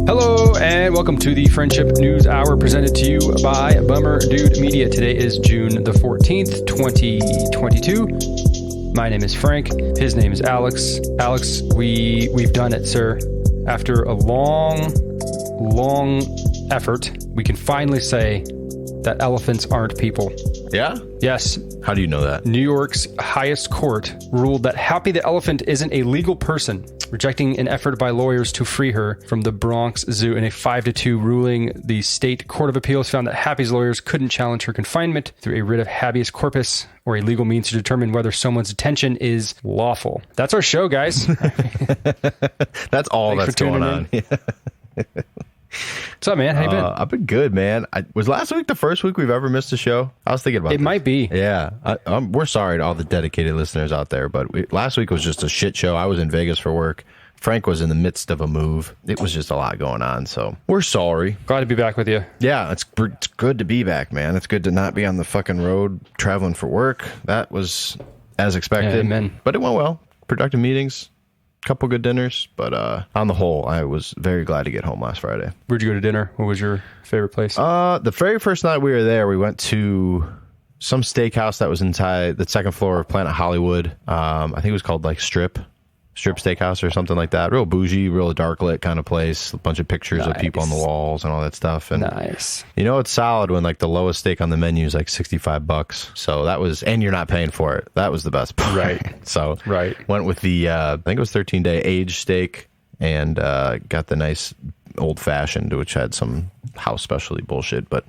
Hello and welcome to the Friendship News Hour presented to you by Bummer Dude Media. Today is June the 14th, 2022. My name is Frank. His name is Alex. Alex, we've done it, sir. After a long effort, we can finally say that elephants aren't people. Yeah? Yes. How do you know that? New York's highest court ruled that Happy the elephant isn't a legal person, rejecting an effort by lawyers to free her from the Bronx Zoo. In a 5-2 ruling, the state court of appeals found that Happy's lawyers couldn't challenge her confinement through a writ of habeas corpus or a legal means to determine whether someone's detention is lawful. That's our show, guys. That's all Thanks that's going on. What's up, man? How you been? I've been good, man. Was last week the first week we've ever missed a show? I was thinking about it. It might be. Yeah. We're sorry to all the dedicated listeners out there, but last week was just a shit show. I was in Vegas for work. Frank was in the midst of a move. It was just a lot going on, so we're sorry. Glad to be back with you. Yeah, it's good to be back, man. It's good to not be on the fucking road traveling for work. That was as expected. Yeah, amen. But it went well. Productive meetings. Couple good dinners, but on the whole, I was very glad to get home last Friday. Where'd you go to dinner? What was your favorite place? The very first night we were there, we went to some steakhouse that was inside the second floor of Planet Hollywood. I think it was called like Strip Steakhouse or something like that. Real bougie, real dark lit kind of place. A bunch of pictures of people on the walls and all that stuff. And nice. You know, it's solid when like the lowest steak on the menu is like $65. So that was, and you're not paying for it. That was the best part. Right. So went with the, I think it was 13-day aged steak and got the nice old fashioned, which had some house specialty bullshit, but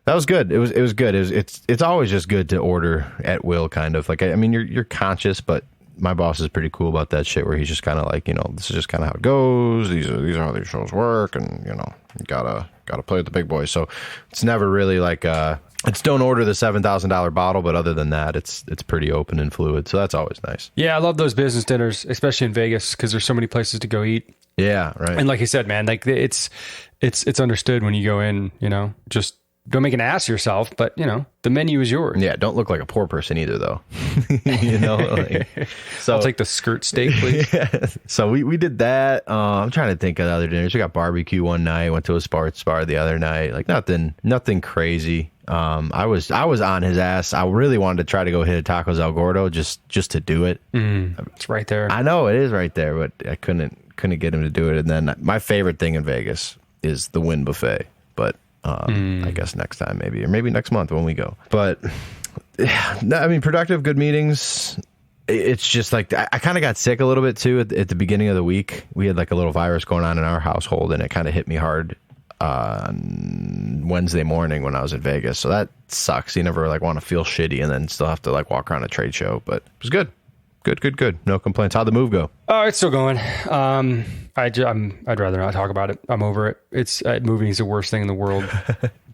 that was good. It was good. It's always just good to order at will, kind of like, I mean, you're conscious, but my boss is pretty cool about that shit, where he's just kind of like, you know, this is just kind of how it goes. These are how these shows work, and you know, you gotta play with the big boys. So it's never really like it's don't order the $7,000 bottle, but other than that, it's pretty open and fluid. So that's always nice. Yeah, I love those business dinners, especially in Vegas, because there's so many places to go eat. Yeah, right. And like you said, man, like it's understood when you go in, you know, just don't make an ass of yourself, but you know, the menu is yours. Yeah, don't look like a poor person either, though. You know, like, so I'll take the skirt steak, please. Yeah. So we did that. I'm trying to think of other dinners. We got barbecue one night. Went to a sports bar the other night. Like nothing crazy. I was on his ass. I really wanted to try to go hit Tacos El Gordo just to do it. It's right there. I know it is right there, but I couldn't get him to do it. And then my favorite thing in Vegas is the Wynn Buffet, but. I guess next time maybe, or maybe next month when we go. But I mean, productive, good meetings. It's just like I kind of got sick a little bit too at the beginning of the week. We had like a little virus going on in our household, and it kind of hit me hard on Wednesday morning when I was in Vegas. So that sucks. You never like want to feel shitty and then still have to like walk around a trade show, but it was good. Good. No complaints. How'd the move go? Oh, it's still going. I'd rather not talk about it. I'm over it. It's moving is the worst thing in the world.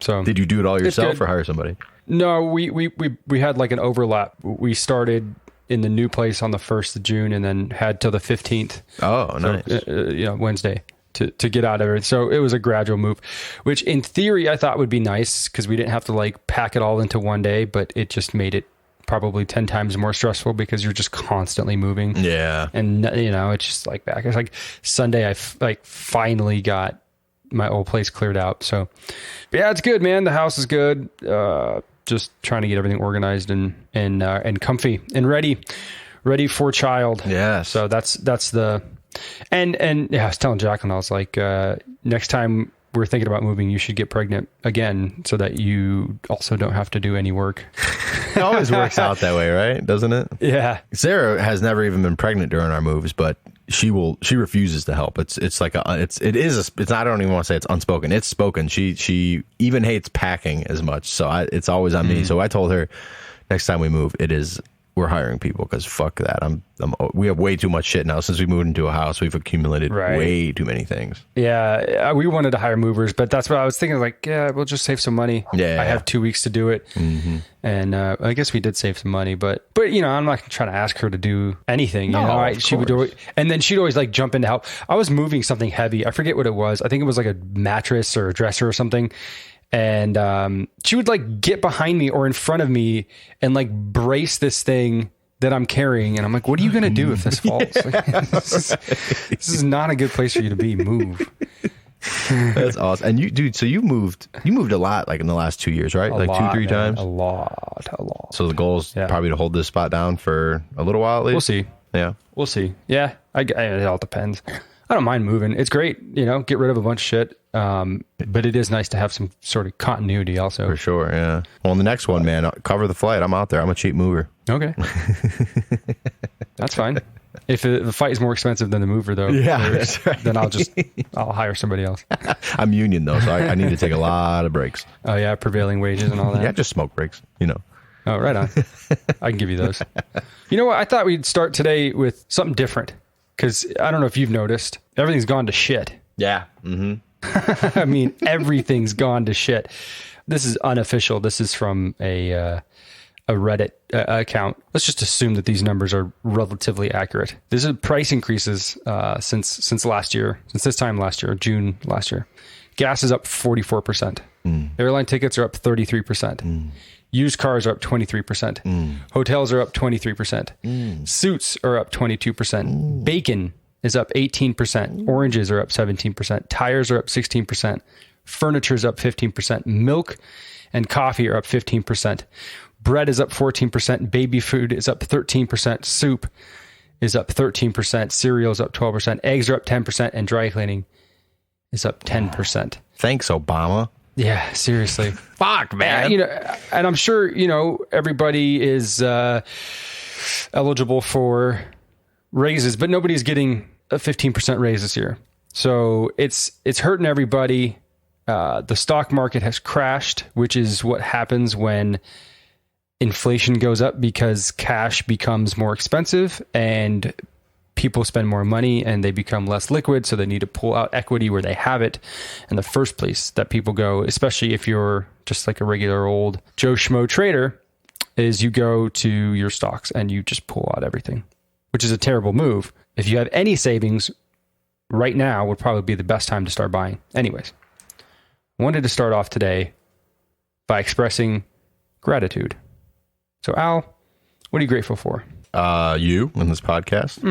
So did you do it all yourself or hire somebody? No, we had like an overlap. We started in the new place on the 1st of June and then had till the 15th. Oh, nice. So, Wednesday to get out of it. So it was a gradual move, which in theory I thought would be nice because we didn't have to like pack it all into one day, but it just made it probably 10 times more stressful because you're just constantly moving. Yeah. And you know, it's just like back. It's like Sunday I finally got my old place cleared out. So yeah, it's good, man. The house is good. Just trying to get everything organized and comfy and ready for child. Yeah. So that's the, and yeah, I was telling Jacqueline, I was like, next time we're thinking about moving, you should get pregnant again so that you also don't have to do any work. It always works out that way, right? Doesn't it? Yeah. Sarah has never even been pregnant during our moves, but she refuses to help. It's like I don't even want to say it's unspoken. It's spoken. She even hates packing as much. So it's always on me. So I told her next time we move, we're hiring people because fuck that. We have way too much shit now. Since we moved into a house, we've accumulated way too many things. Yeah, we wanted to hire movers, but that's what I was thinking. Like, yeah, we'll just save some money. Yeah, I have 2 weeks to do it, and I guess we did save some money. But you know, I'm not trying to ask her to do anything. You know, she would do it, and then she'd always like jump in to help. I was moving something heavy. I forget what it was. I think it was like a mattress or a dresser or something. And she would like get behind me or in front of me and like brace this thing that I'm carrying. And I'm like, what are you going to do if this falls? Like, this is not a good place for you to be. Move. That's awesome. And you, dude, so you moved a lot, like in the last 2 years, right? A like lot, 2-3 times. A lot. So the goal is probably to hold this spot down for a little while at least. We'll see. Yeah, we'll see. Yeah, it all depends. I don't mind moving. It's great, get rid of a bunch of shit. But it is nice to have some sort of continuity also. For sure, yeah. Well, on the next one, man, Cover the Flight. I'm out there. I'm a cheap mover. Okay. That's fine. If the fight is more expensive than the mover, though, that's right. then I'll hire somebody else. I'm union, though, so I need to take a lot of breaks. Oh, yeah, prevailing wages and all that. Yeah, just smoke breaks, Oh, right on. I can give you those. You know what? I thought we'd start today with something different because I don't know if you've noticed. Everything's gone to shit. Yeah. Mm-hmm. I mean, everything's gone to shit. This is unofficial. This is from a Reddit account. Let's just assume that these numbers are relatively accurate. This is price increases since last year, since this time last year, June last year. Gas is up 44%. Airline tickets are up 33%. Used cars are up 23%. Hotels are up 23%. Suits are up 22%. Bacon is up 18%. Oranges are up 17%. Tires are up 16%. Furniture is up 15%. Milk and coffee are up 15%. Bread is up 14%. Baby food is up 13%. Soup is up 13%. Cereal is up 12%. Eggs are up 10%. And dry cleaning is up 10%. Thanks, Obama. Yeah, seriously. Fuck, man. And I'm sure, everybody is eligible for raises, but nobody's getting a 15% raise this year. So it's hurting everybody. The stock market has crashed, which is what happens when inflation goes up because cash becomes more expensive and people spend more money and they become less liquid. So they need to pull out equity where they have it in the first place that people go, especially if you're just like a regular old Joe Schmo trader, is you go to your stocks and you just pull out everything, which is a terrible move. If you have any savings right now would probably be the best time to start buying. Anyways, I wanted to start off today by expressing gratitude. So Al, what are you grateful for? You in this podcast.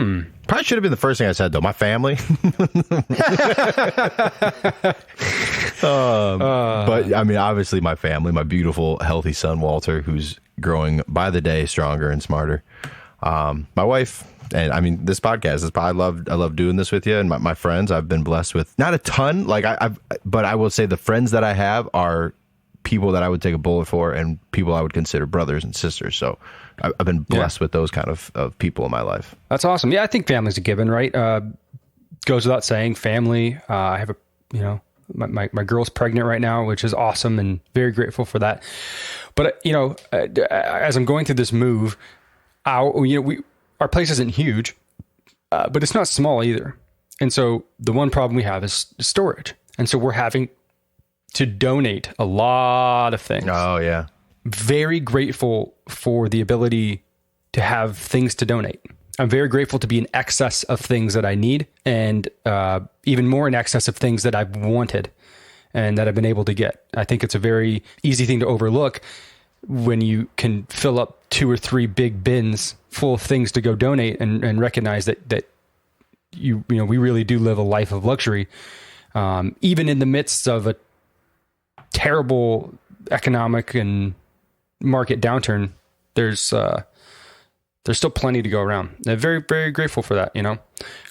Probably should have been the first thing I said, though. My family. But I mean, obviously my family, my beautiful, healthy son, Walter, who's growing by the day stronger and smarter. My wife, and I mean, this podcast, I love doing this with you, and my friends. I've been blessed with not a ton, but I will say the friends that I have are people that I would take a bullet for and people I would consider brothers and sisters. So I've been blessed with those kind of people in my life. That's awesome. Yeah, I think family's a given, right? Goes without saying, family. I have my girl's pregnant right now, which is awesome and very grateful for that. But as I'm going through this move, our place isn't huge, but it's not small either. And so the one problem we have is storage. And so we're having to donate a lot of things. Oh, yeah. Very grateful for the ability to have things to donate. I'm very grateful to be in excess of things that I need and even more in excess of things that I've wanted and that I've been able to get. I think it's a very easy thing to overlook when you can fill up 2 or 3 big bins full of things to go donate and recognize that we really do live a life of luxury. Even in the midst of a terrible economic and market downturn, there's still plenty to go around. I'm very, very grateful for that.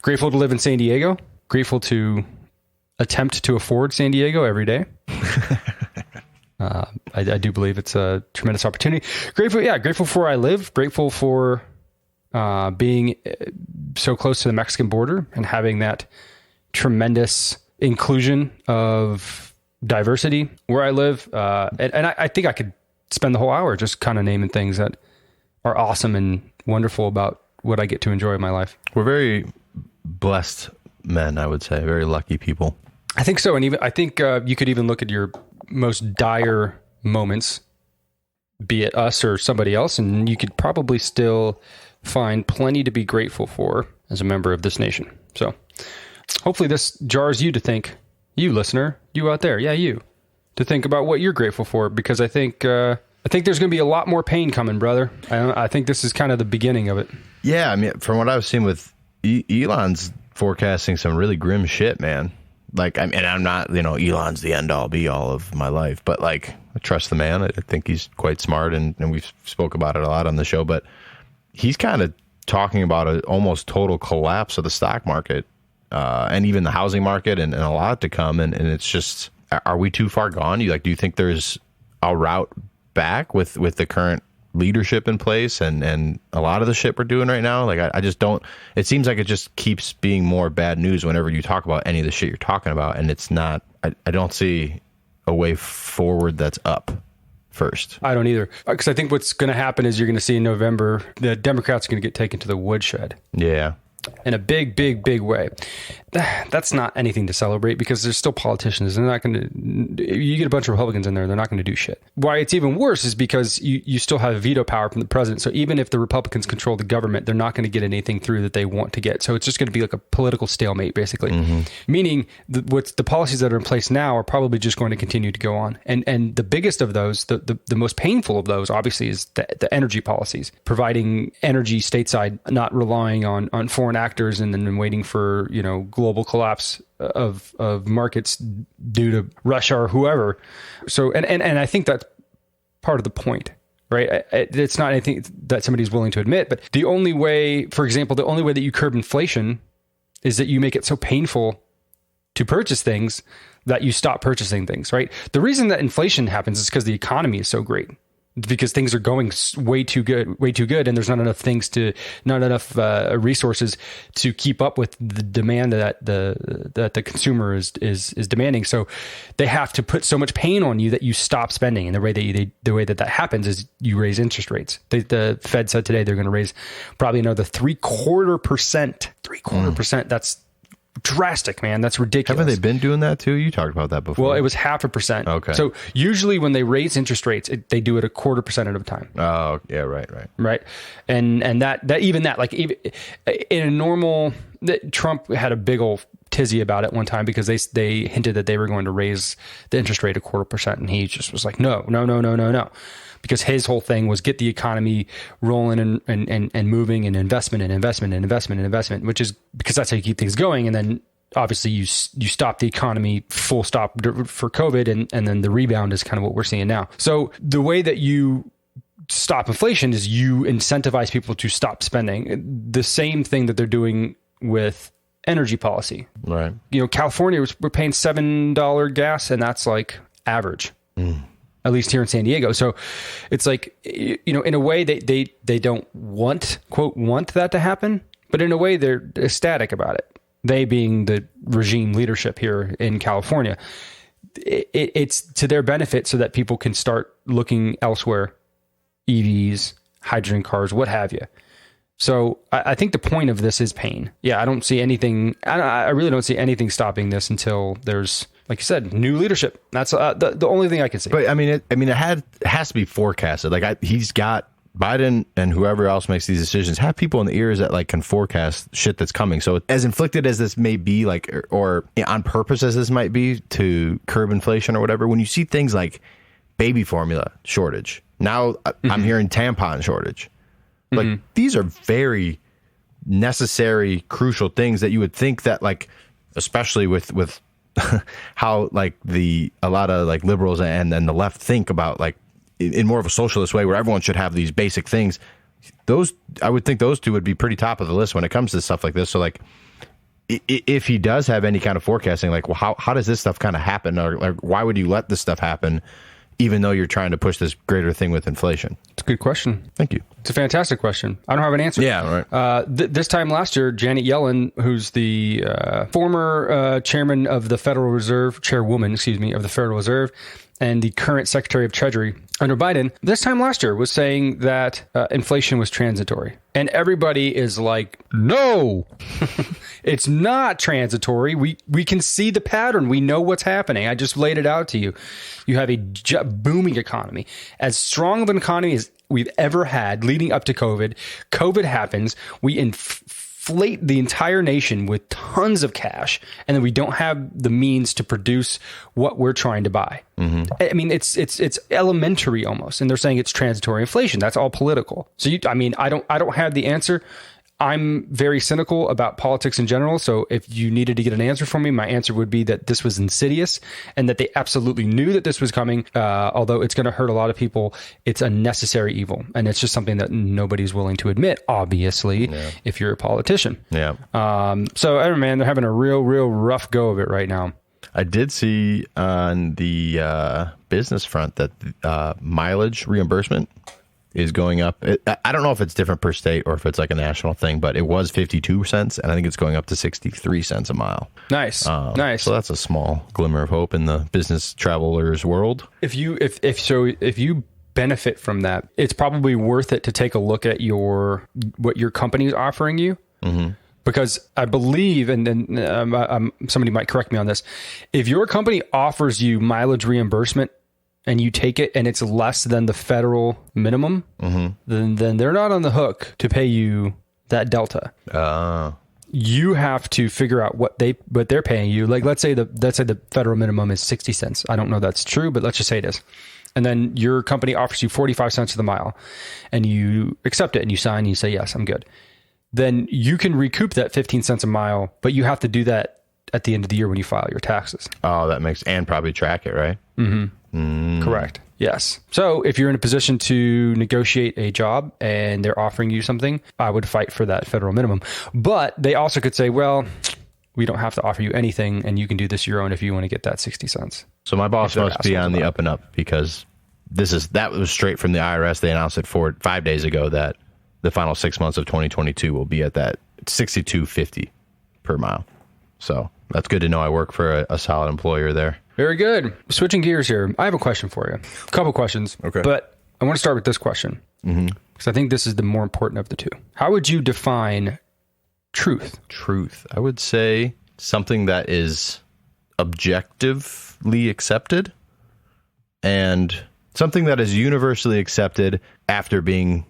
Grateful to live in San Diego. Grateful to attempt to afford San Diego every day. I do believe it's a tremendous opportunity. Grateful for where I live. Grateful for being so close to the Mexican border and having that tremendous inclusion of diversity where I live. And I think I could spend the whole hour just kind of naming things that are awesome and wonderful about what I get to enjoy in my life. We're very blessed men, I would say. Very lucky people. I think so. And even I think you could even look at your most dire moments, be it us or somebody else, and you could probably still find plenty to be grateful for as a member of this nation. So hopefully this jars you to think, you listener, you out there, you, to think about what you're grateful for, because I think there's going to be a lot more pain coming, brother. I think this is kind of the beginning of it. Yeah, I mean, from what I've seen with Elon's forecasting some really grim shit, man. Like, and I'm not, Elon's the end all be all of my life, but like, I trust the man. I think he's quite smart, and we've spoke about it a lot on the show, but he's kind of talking about an almost total collapse of the stock market, and even the housing market, and a lot to come. And it's just, are we too far gone? Do you think there's a route back with the current leadership in place and a lot of the shit we're doing right now? Like, I just don't, it seems like it just keeps being more bad news whenever you talk about any of the shit you're talking about. And it's not, I don't see a way forward that's up first. I don't either. Because I think what's going to happen is you're going to see in November, the Democrats are going to get taken to the woodshed. Yeah. In a big, big, big way. That's not anything to celebrate because there's still politicians. They're not going to, you get a bunch of Republicans in there, they're not going to do shit. Why it's even worse is because you still have veto power from the president. So even if the Republicans control the government, they're not going to get anything through that they want to get. So it's just going to be like a political stalemate, basically. Meaning the policies that are in place now are probably just going to continue to go on. And the biggest of those, the most painful of those, obviously, is the energy policies, providing energy stateside, not relying on foreign actors and then waiting for, global collapse of markets due to Russia or whoever. So, and I think that's part of the point, right? It's not anything that somebody's willing to admit, but the only way, for example, the only way that you curb inflation is that you make it so painful to purchase things that you stop purchasing things, right? The reason that inflation happens is because the economy is so great. Because things are going way too good, and there's not enough resources to keep up with the demand that the consumer is demanding. So they have to put so much pain on you that you stop spending. And the way that happens is you raise interest rates. The Fed said today they're going to raise probably another 0.75%. That's drastic, man. That's ridiculous. Haven't they been doing that too? You talked about that before. Well, it was 0.5%. Okay. So usually when they raise interest rates, they do it 0.25% at a time. Oh, yeah, right. Right. And like even in a normal, Trump had a big old tizzy about it one time because they hinted that they were going to raise the interest rate 0.25%, and he just was like, no. Because his whole thing was get the economy rolling and moving, and investment, which is because that's how you keep things going. And then obviously you stop the economy full stop for COVID, and then the rebound is kind of what we're seeing now. So the way that you stop inflation is you incentivize people to stop spending. The same thing that they're doing with energy policy. Right. California, we're paying $7 gas, and that's like average. At least here in San Diego. So it's like, in a way they don't want that to happen, but in a way they're ecstatic about it. They being the regime leadership here in California. It's to their benefit so that people can start looking elsewhere, EVs, hydrogen cars, what have you. So I think the point of this is pain. Yeah, I don't see anything. I really don't see anything stopping this until there's, like you said, new leadership. That's the only thing I can see. But it has to be forecasted. Like he's got Biden and whoever else makes these decisions have people in the ears that like can forecast shit that's coming. So as inflicted as this may be, like or on purpose as this might be to curb inflation or whatever, when you see things like baby formula shortage, now I'm hearing tampon shortage. Like these are very necessary, crucial things that you would think that, like, especially with how like a lot of like liberals and then the left think about, like, in more of a socialist way where everyone should have these basic things. Those, I would think those two would be pretty top of the list when it comes to stuff like this. So like if he does have any kind of forecasting, like, well, how does this stuff kind of happen? Or like, why would you let this stuff happen even though you're trying to push this greater thing with inflation? It's a good question. Thank you. It's a fantastic question. I don't have an answer. Yeah, right. This time last year, Janet Yellen, who's the former chairman of the Federal Reserve, chairwoman, of the Federal Reserve, and the current Secretary of Treasury under Biden, this time last year was saying that inflation was transitory. And everybody is like, no, it's not transitory. We can see the pattern. We know what's happening. I just laid it out to you. You have a booming economy, as strong of an economy as we've ever had leading up to COVID. COVID happens. We inflate the entire nation with tons of cash, and then we don't have the means to produce what we're trying to buy. Mm-hmm. I mean, it's elementary almost, and they're saying it's transitory inflation. That's all political. So I don't have the answer. I'm very cynical about politics in general. So if you needed to get an answer from me, my answer would be that this was insidious and that they absolutely knew that this was coming. Although it's going to hurt a lot of people, it's a necessary evil. And it's just something that nobody's willing to admit, obviously, if you're a politician. Yeah. So, I don't know, man, they're having a real rough go of it right now. I did see on the business front that mileage reimbursement is going up. I don't know if it's different per state or if it's like a national thing, but it was 52 cents, and I think it's going up to 63 cents a mile. Nice. Nice. So that's a small glimmer of hope in the business travelers world. If you benefit from that, it's probably worth it to take a look at what your company is offering you. Mm-hmm. Because I believe, and then somebody might correct me on this, if your company offers you mileage reimbursement and you take it and it's less than the federal minimum, then they're not on the hook to pay you that delta. You have to figure out what they're paying you. Like let's say the federal minimum is 60 cents. I don't know that's true, but let's just say it is. And then your company offers you 45 cents to the mile and you accept it and you sign and you say, yes, I'm good. Then you can recoup that 15 cents a mile, but you have to do that at the end of the year when you file your taxes. Oh, that makes, and probably track it, right? Correct. Yes. So if you're in a position to negotiate a job and they're offering you something, I would fight for that federal minimum. But they also could say, well, we don't have to offer you anything and you can do this your own if you want to get that 60 cents. So my boss must be on the up and up because that was straight from the IRS. They announced it 5 days ago that the final 6 months of 2022 will be at that $62.50 per mile. So that's good to know. I work for a solid employer there. Very good. Switching gears here. I have a question for you. A couple questions. Okay. But I want to start with this question because I think this is the more important of the two. How would you define truth? Truth. I would say something that is objectively accepted and something that is universally accepted after being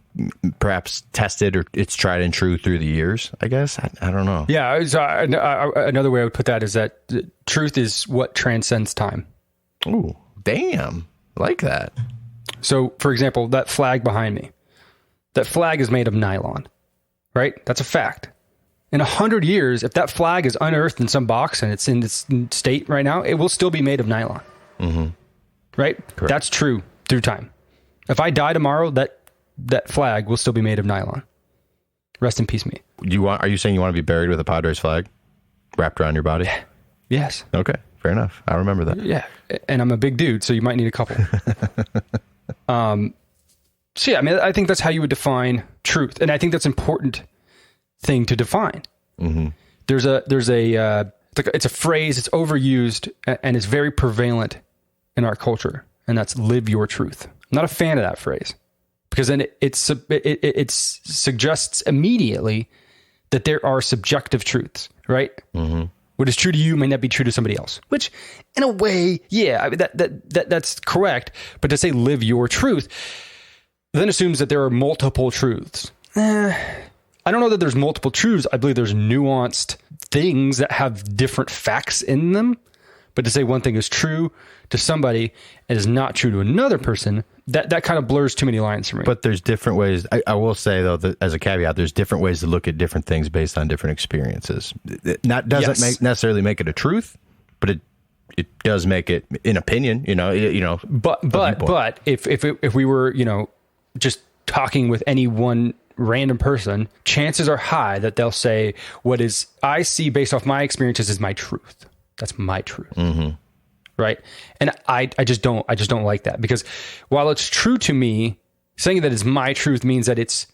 perhaps tested or it's tried and true through the years, I guess. I don't know. Yeah. Another way I would put that is that truth is what transcends time. Ooh, damn. I like that. So, for example, that flag behind me, that flag is made of nylon, right? That's a fact. In 100 years, if that flag is unearthed in some box and it's in this state right now, it will still be made of nylon. Right? Correct. That's true through time. If I die tomorrow, that flag will still be made of nylon. Rest in peace, me. Are you saying you want to be buried with a Padres flag wrapped around your body? Yes. Okay, fair enough. I remember that. Yeah, and I'm a big dude, so you might need a couple. So yeah, I mean, I think that's how you would define truth, and I think that's an important thing to define. It's a phrase. It's overused and it's very prevalent in our culture, and that's "live your truth." I'm not a fan of that phrase. Because then it suggests immediately that there are subjective truths, right? What is true to you may not be true to somebody else. Which, in a way, yeah, I mean, that's correct. But to say "live your truth" then assumes that there are multiple truths. I don't know that there's multiple truths. I believe there's nuanced things that have different facts in them. But to say one thing is true to somebody and is not true to another person, that kind of blurs too many lines for me. But there's different ways. I will say, though, that as a caveat, there's different ways to look at different things based on different experiences. That doesn't necessarily make it a truth, but it does make it an opinion. But if we were just talking with any one random person, chances are high that they'll say what is I see based off my experiences is my truth. That's my truth. Right. And I just don't like that, because while it's true to me, saying that it's my truth means that it's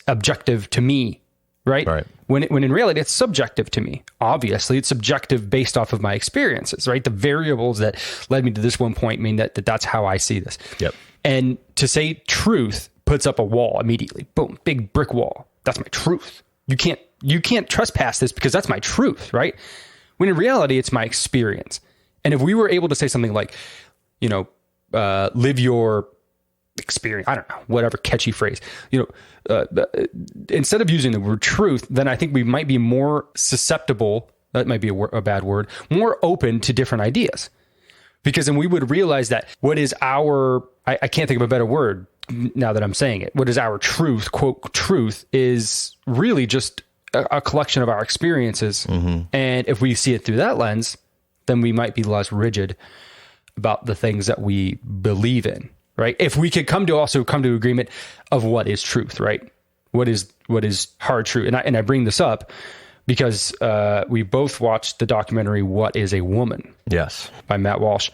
objective to me. Right. When in reality, it's subjective to me. Obviously, it's subjective based off of my experiences, right? The variables that led me to this one point mean that's how I see this. Yep. And to say truth puts up a wall immediately. Boom, big brick wall. That's my truth. You can't trespass this because that's my truth, right? When in reality, it's my experience. And if we were able to say something like, live your experience, I don't know, whatever catchy phrase, instead of using the word truth, then I think we might be more susceptible, that might be a bad word, more open to different ideas. Because then we would realize that what is I can't think of a better word, now that I'm saying it, what is our truth, quote, truth, is really just a collection of our experiences. And if we see it through that lens, then we might be less rigid about the things that we believe in, right? If we could come to agreement of what is truth, right? What is hard truth? And I bring this up because we both watched the documentary "What Is a Woman?" Yes, by Matt Walsh,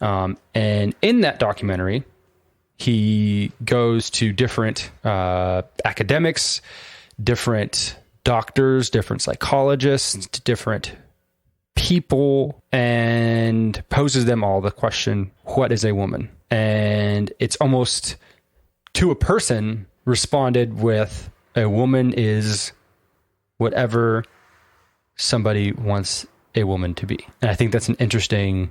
and in that documentary, he goes to different academics, different doctors, different psychologists, different people, and poses them all the question, what is a woman? And it's almost to a person responded with, a woman is whatever somebody wants a woman to be. And I think that's an interesting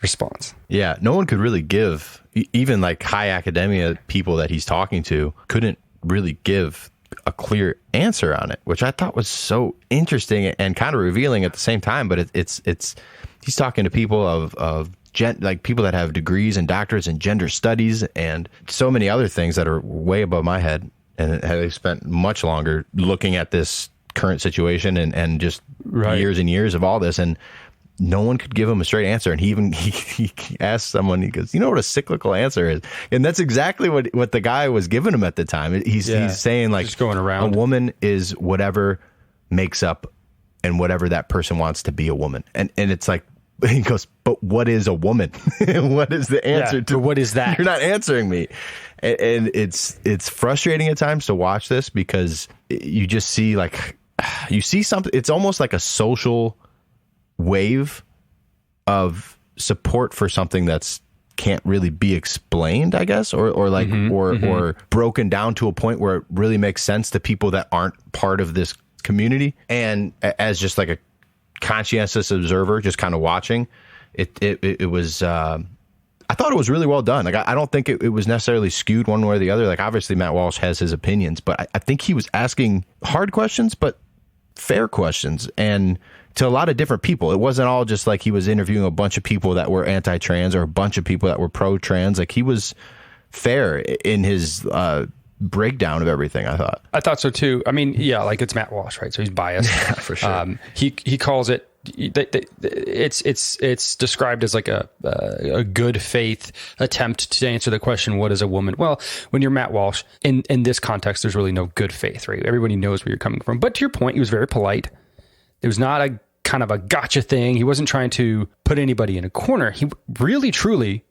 response. Yeah, no one could really give, even like high academia people that he's talking to couldn't really give a clear answer on it, which I thought was so interesting and kind of revealing at the same time. But it's he's talking to people of like people that have degrees and doctorates in gender studies and so many other things that are way above my head, and they've spent much longer looking at this current situation and just years and years of all this, and no one could give him a straight answer. And he asked someone, he goes, you know what a cyclical answer is? And that's exactly what the guy was giving him at the time. He's saying, like, just going around. A woman is whatever makes up and whatever that person wants to be a woman. And it's like, he goes, but what is a woman? What is the answer to what is that? You're not answering me. And it's frustrating at times to watch this because you just see, like, you see something. It's almost like a social wave of support for something that's can't really be explained, I guess, or broken down to a point where it really makes sense to people that aren't part of this community. And as just like a conscientious observer, just kind of watching it was I thought it was really well done. Like, I don't think it was necessarily skewed one way or the other. Like, obviously Matt Walsh has his opinions, but I think he was asking hard questions, but fair questions, and to a lot of different people. It wasn't all just like he was interviewing a bunch of people that were anti-trans or a bunch of people that were pro-trans. Like, he was fair in his breakdown of everything, I thought. I thought so too. I mean, yeah, like, it's Matt Walsh, right? So he's biased. Yeah, for sure. He calls it, it's described as like a good faith attempt to answer the question, what is a woman? Well, when you're Matt Walsh, in this context, there's really no good faith, right? Everybody knows where you're coming from. But to your point, he was very polite. It was not a kind of a gotcha thing. He wasn't trying to put anybody in a corner. He really, truly,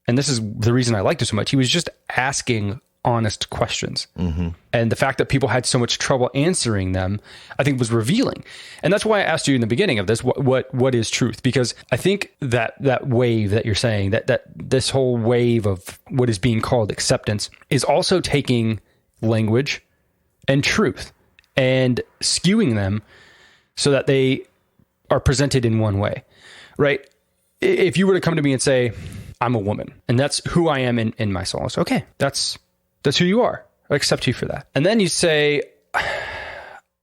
and this is the reason I liked it so much, he was just asking honest questions. And the fact that people had so much trouble answering them, I think, was revealing. And that's why I asked you in the beginning of this, what is truth? Because I think that wave that you're saying, that this whole wave of what is being called acceptance is also taking language and truth and skewing them so that they are presented in one way, right? If you were to come to me and say, I'm a woman, and that's who I am in my soul, it's okay, that's who you are. I accept you for that. And then you say,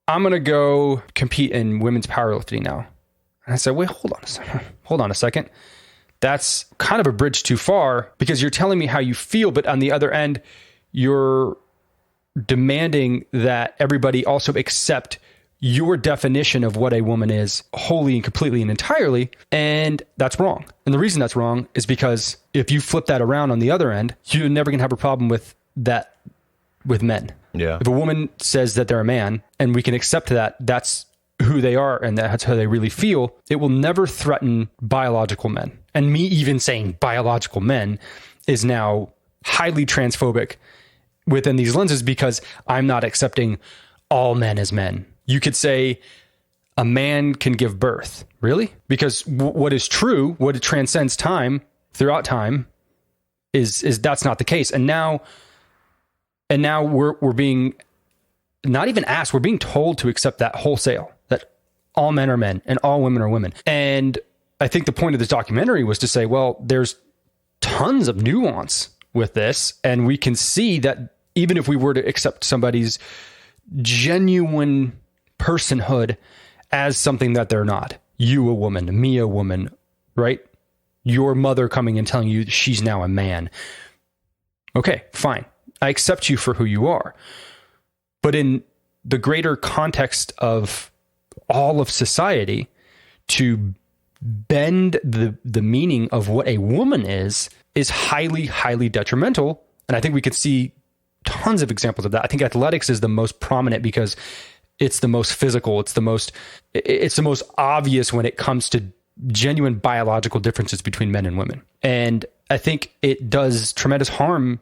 I'm going to go compete in women's powerlifting now. And I said, wait, hold on a second. That's kind of a bridge too far, because you're telling me how you feel, but on the other end, you're demanding that everybody also accept your definition of what a woman is wholly and completely and entirely. And that's wrong. And the reason that's wrong is because if you flip that around on the other end, you're never going to have a problem with that with men. Yeah. If a woman says that they're a man and we can accept that that's who they are and that's how they really feel, it will never threaten biological men. And me even saying biological men is now highly transphobic within these lenses, because I'm not accepting all men as men. You could say a man can give birth. Really? Because what is true, what it transcends time, throughout time, is that's not the case. And now we're being not even asked, we're being told to accept that wholesale, that all men are men and all women are women. And I think the point of this documentary was to say, well, there's tons of nuance with this, and we can see that even if we were to accept somebody's genuine personhood as something that they're not, you a woman, me a woman, right? Your mother coming and telling you she's now a man. Okay, fine. I accept you for who you are. But in the greater context of all of society, to bend the meaning of what a woman is highly, highly detrimental. And I think we could see tons of examples of that. I think athletics is the most prominent because it's the most physical. It's the most obvious when it comes to genuine biological differences between men and women. And I think it does tremendous harm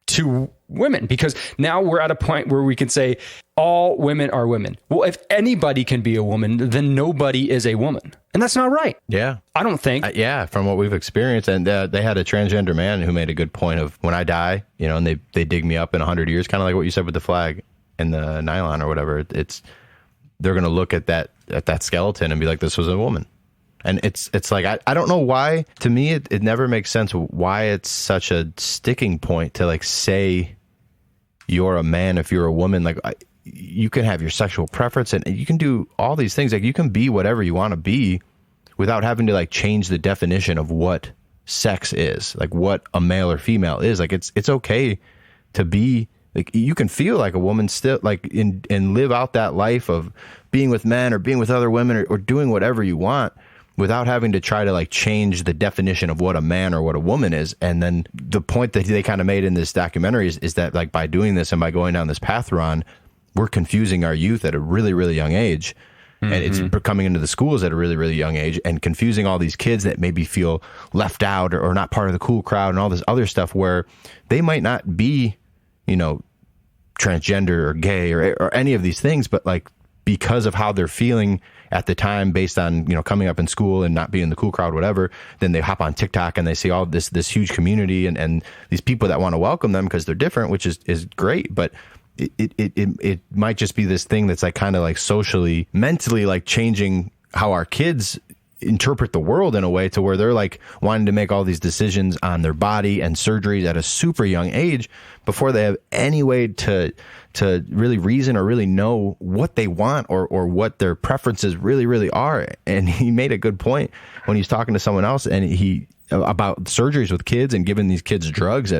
to women because now we're at a point where we can say all women are women. Well, if anybody can be a woman, then nobody is a woman. And that's not right. Yeah. I don't think. Yeah. From what we've experienced. And they had a transgender man who made a good point of when I die, and they dig me up in 100 years, kind of like what you said with the flag and the nylon or whatever. They're going to look at that skeleton and be like, this was a woman. And it's like, I don't know why. To me, it never makes sense why it's such a sticking point to like say you're a man if you're a woman. Like you can have your sexual preference and you can do all these things. Like you can be whatever you want to be without having to like change the definition of what sex is, like what a male or female is. Like it's okay to be like, you can feel like a woman still, like and live out that life of being with men or being with other women or doing whatever you want, without having to try to like change the definition of what a man or what a woman is. And then the point that they kind of made in this documentary is that like by doing this and by going down this path we're on, we're confusing our youth at a really, really young age. Mm-hmm. And it's coming into the schools at a really, really young age and confusing all these kids that maybe feel left out or not part of the cool crowd and all this other stuff where they might not be, transgender or gay or any of these things, but like because of how they're feeling at the time based on, coming up in school and not being the cool crowd, whatever, then they hop on TikTok and they see all this huge community and these people that want to welcome them because they're different, which is great. But it might just be this thing that's like kind of like socially, mentally like changing how our kids interpret the world in a way to where they're like wanting to make all these decisions on their body and surgeries at a super young age before they have any way to really reason or really know what they want or what their preferences really, really are. And he made a good point when he's talking to someone else and about surgeries with kids and giving these kids drugs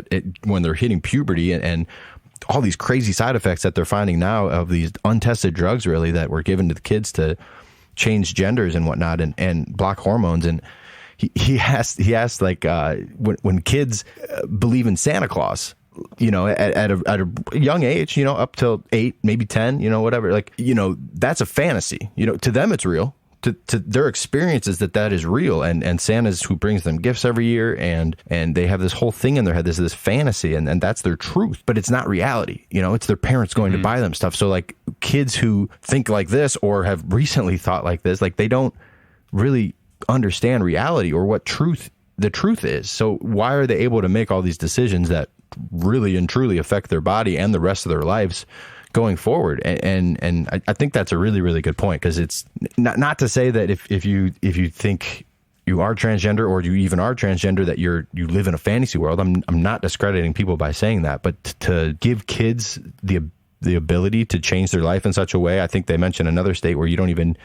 when they're hitting puberty and all these crazy side effects that they're finding now of these untested drugs really that were given to the kids to change genders and whatnot and block hormones. And he asked like when kids believe in Santa Claus, at a young age, up till 8, maybe 10, whatever, like, that's a fantasy, to them, it's real. To their experiences that is real. And Santa's who brings them gifts every year. And they have this whole thing in their head. This fantasy and that's their truth, but it's not reality. It's their parents going to buy them stuff. So like kids who think like this or have recently thought like this, like they don't really understand reality or what the truth is. So why are they able to make all these decisions that really and truly affect their body and the rest of their lives going forward? And I think that's a really, really good point, because it's not to say that if you think you are transgender or you even are transgender that you live in a fantasy world. I'm not discrediting people by saying that, but to give kids the ability to change their life in such a way, I think they mentioned another state where you don't even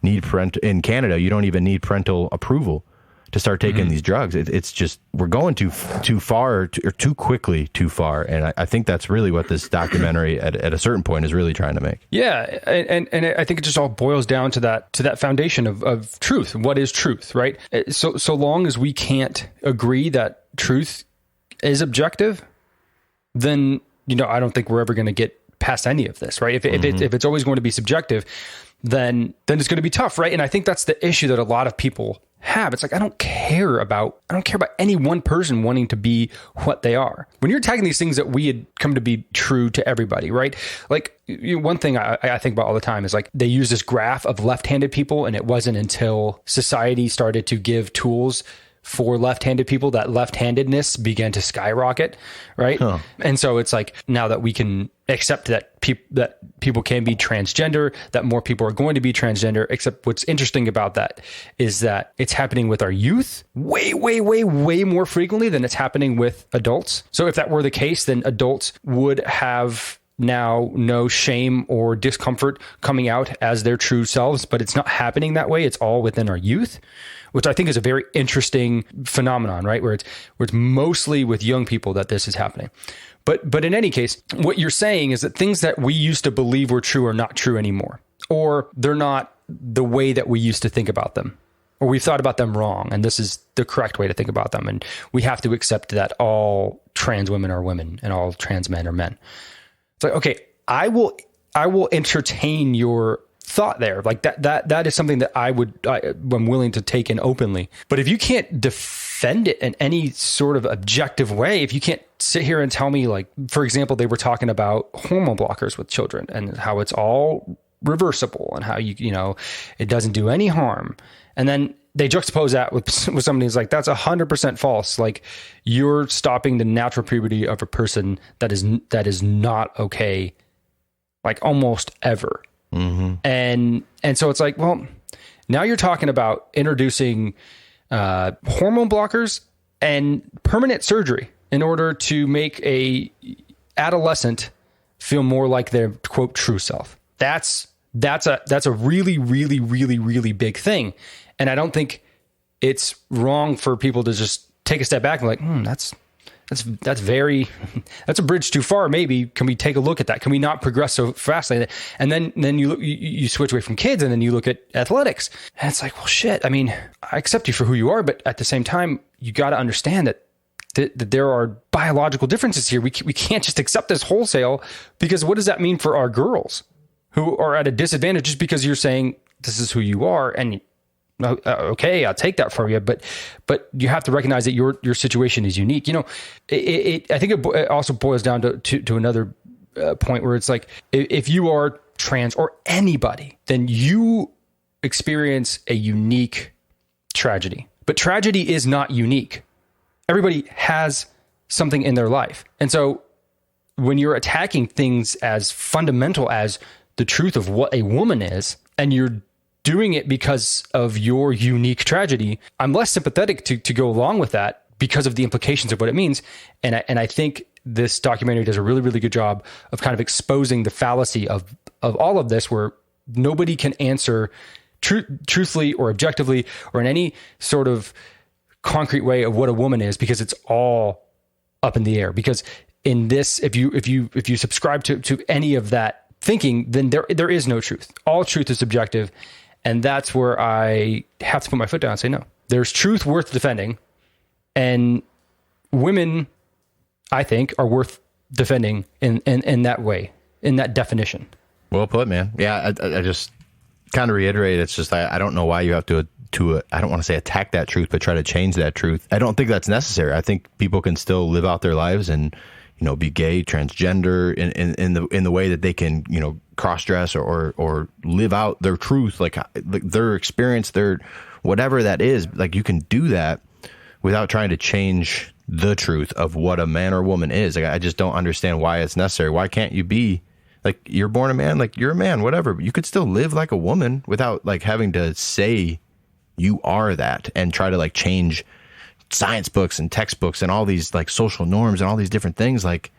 need in Canada, you don't even need parental approval to start taking these drugs. It's just, we're going too far or too quickly too far. And I think that's really what this documentary at a certain point is really trying to make. Yeah. And I think it just all boils down to that foundation of truth. What is truth, right? So long as we can't agree that truth is objective, then, I don't think we're ever going to get past any of this, right? If it's always going to be subjective, then it's going to be tough, right? And I think that's the issue that a lot of people have. It's like, I don't care about any one person wanting to be what they are. When you're tagging these things that we had come to be true to everybody, right? Like, one thing I think about all the time is like, they use this graph of left-handed people, and it wasn't until society started to give tools for left-handed people that left-handedness began to skyrocket, right? Huh. And so it's like, now that we can accept that people can be transgender, that more people are going to be transgender, except what's interesting about that is that it's happening with our youth way, way, way, way more frequently than it's happening with adults. So if that were the case, then adults would have now know shame or discomfort coming out as their true selves, but it's not happening that way. It's all within our youth, which I think is a very interesting phenomenon, right? Where it's mostly with young people that this is happening. But in any case, what you're saying is that things that we used to believe were true are not true anymore, or they're not the way that we used to think about them, or we thought about them wrong. And this is the correct way to think about them. And we have to accept that all trans women are women and all trans men are men. It's like, okay, I will entertain your thought there. Like that is something that I'm willing to take in openly. But if you can't defend it in any sort of objective way, if you can't sit here and tell me, like, for example, they were talking about hormone blockers with children and how it's all reversible and how you know, it doesn't do any harm. And then they juxtapose that with somebody who's like, that's 100% false. Like, you're stopping the natural puberty of a person that is not okay, like almost ever. Mm-hmm. And so it's like, well, now you're talking about introducing hormone blockers and permanent surgery in order to make a adolescent feel more like their quote true self. That's a really, really, really, really big thing. And I don't think it's wrong for people to just take a step back and like, that's a bridge too far. Maybe can we take a look at that? Can we not progress so fast like that? And then you switch away from kids and then you look at athletics and it's like, well, shit. I mean, I accept you for who you are, but at the same time, you got to understand that there are biological differences here. We can't just accept this wholesale, because what does that mean for our girls who are at a disadvantage just because you're saying this is who you are? And okay, I'll take that from you, but you have to recognize that your situation is unique. You know, I think it also boils down to another point where it's like, if you are trans or anybody, then you experience a unique tragedy. But tragedy is not unique. Everybody has something in their life. And so when you're attacking things as fundamental as the truth of what a woman is, and you're doing it because of your unique tragedy, I'm less sympathetic to go along with that because of the implications of what it means. And I think this documentary does a really, really good job of kind of exposing the fallacy of all of this, where nobody can answer truthfully or objectively or in any sort of concrete way of what a woman is, because it's all up in the air. Because in this, if you subscribe to any of that thinking, then there is no truth. All truth is subjective. And that's where I have to put my foot down and say, no, there's truth worth defending. And women, I think, are worth defending in that way, in that definition. Well put, man. Yeah, I just kind of reiterate, it's just, I don't know why you have to I don't want to say attack that truth, but try to change that truth. I don't think that's necessary. I think people can still live out their lives and, you know, be gay, transgender in the way that they can, you know, cross-dress or live out their truth, like their experience, their whatever that is. Like, you can do that without trying to change the truth of what a man or woman is. Like, I just don't understand why it's necessary. Why can't you be like, you're born a man, like you're a man, whatever. You could still live like a woman without like having to say you are that and try to like change science books and textbooks and all these like social norms and all these different things. Like,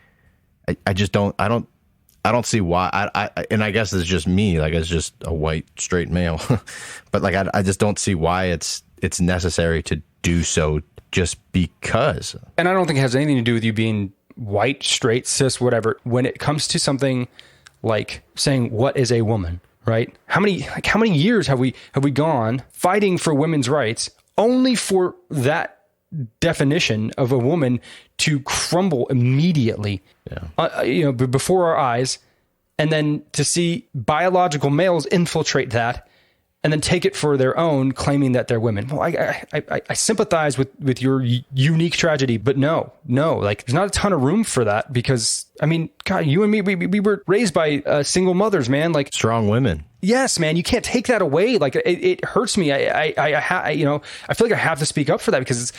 I just don't see why. And I guess it's just me, like, it's just a white straight male, but like, I just don't see why it's necessary to do so just because. And I don't think it has anything to do with you being white, straight, cis, whatever. When it comes to something like saying, what is a woman, right? How many years have we gone fighting for women's rights only for that definition of a woman to crumble immediately, before our eyes, and then to see biological males infiltrate that and then take it for their own, claiming that they're women. Well, I sympathize with your unique tragedy, but no, like, there's not a ton of room for that, because, I mean, God, you and me, we were raised by single mothers, man. Like, strong women. Yes, man, you can't take that away. Like, it hurts me. I feel like I have to speak up for that, because